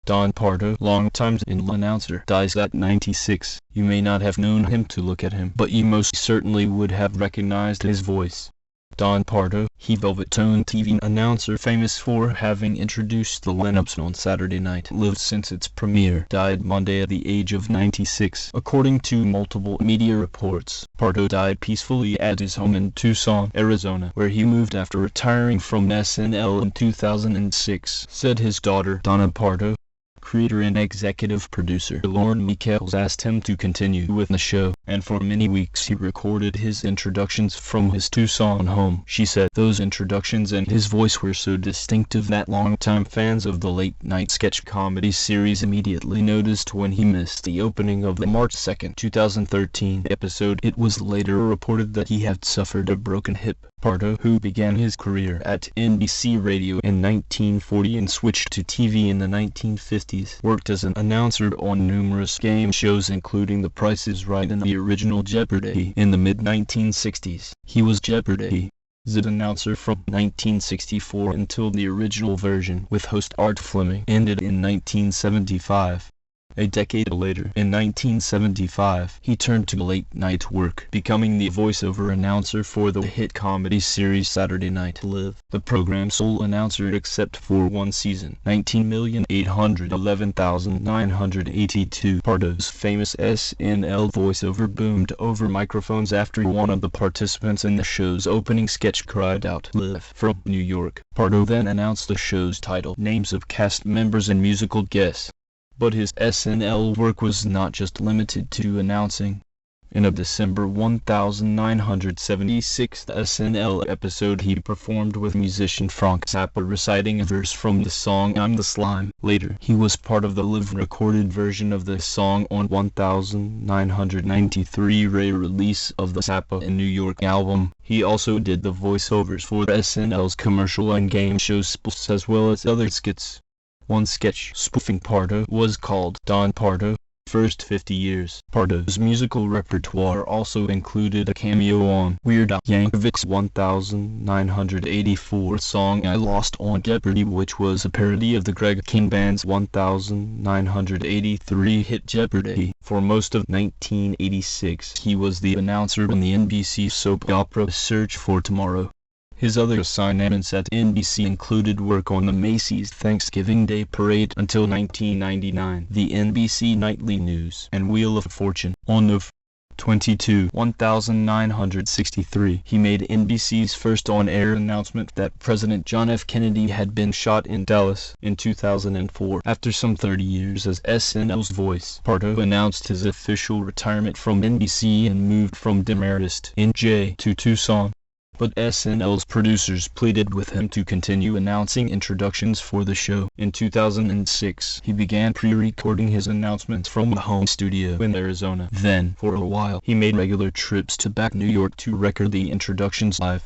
Don Pardo, longtime SNL announcer, dies at 96. You may not have known him to look at him, but you most certainly would have recognized his voice. Don Pardo, he velvet-toned TV announcer famous for having introduced the lineups on Saturday Night Live since its premiere, died Monday at the age of 96. According to multiple media reports, Pardo died peacefully at his home in Tucson, Arizona, where he moved after retiring from SNL in 2006, said his daughter, Dona Pardo. Creator and executive producer Lorne Michaels asked him to continue with the show, and for many weeks he recorded his introductions from his Tucson home. She said those introductions and his voice were so distinctive that longtime fans of the late-night sketch comedy series immediately noticed when he missed the opening of the March 2, 2013 episode. It was later reported that he had suffered a broken hip. Pardo, who began his career at NBC Radio in 1940 and switched to TV in the 1950s, worked as an announcer on numerous game shows including The Price is Right and the original Jeopardy! In the mid-1960s. He was Jeopardy's announcer from 1964 until the original version, with host Art Fleming, ended in 1975. A decade later, in 1975, he turned to late-night work, becoming the voiceover announcer for the hit comedy series Saturday Night Live, the program's sole announcer except for one season. 19,811,982. Pardo's famous SNL voiceover boomed over microphones after one of the participants in the show's opening sketch cried out, "Live," from New York. Pardo then announced the show's title, names of cast members and musical guests. But his SNL work was not just limited to announcing. In a December 1976 SNL episode he performed with musician Frank Zappa reciting a verse from the song I'm the Slime. Later, he was part of the live-recorded version of the song on 1993 re-release of the Zappa in New York album. He also did the voiceovers for SNL's commercial and game shows as well as other skits. One sketch spoofing Pardo was called Don Pardo, First 50 Years. Pardo's musical repertoire also included a cameo on Weird Al Yankovic's 1984 song I Lost on Jeopardy!, which was a parody of the Greg King Band's 1983 hit Jeopardy! For most of 1986, he was the announcer on the NBC soap opera Search for Tomorrow. His other assignments at NBC included work on the Macy's Thanksgiving Day Parade until 1999, the NBC Nightly News, and Wheel of Fortune. On Nov. 22, 1963, he made NBC's first on-air announcement that President John F. Kennedy had been shot in Dallas. In 2004, after some 30 years as SNL's voice, Pardo announced his official retirement from NBC and moved from Demarest, NJ, to Tucson. But SNL's producers pleaded with him to continue announcing introductions for the show. In 2006, he began pre-recording his announcements from a home studio in Arizona. Then, for a while, he made regular trips to back New York to record the introductions live.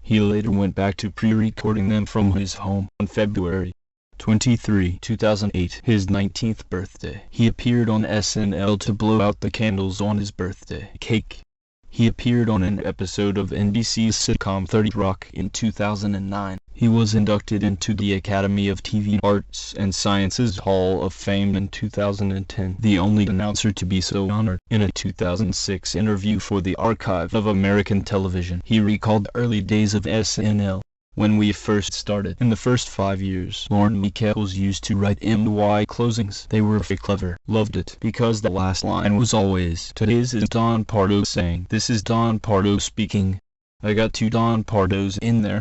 He later went back to pre-recording them from his home. On February 23, 2008, his 19th birthday, he appeared on SNL to blow out the candles on his birthday cake. He appeared on an episode of NBC's sitcom 30 Rock in 2009. He was inducted into the Academy of TV Arts and Sciences Hall of Fame in 2010, the only announcer to be so honored. In a 2006 interview for the Archive of American Television, he recalled the early days of SNL. When we first started, in the first 5 years, Lorne Michaels used to write MY closings. They were very clever. Loved it, because the last line was always, "Today's is Don Pardo saying, this is Don Pardo speaking." I got 2 Don Pardos in there.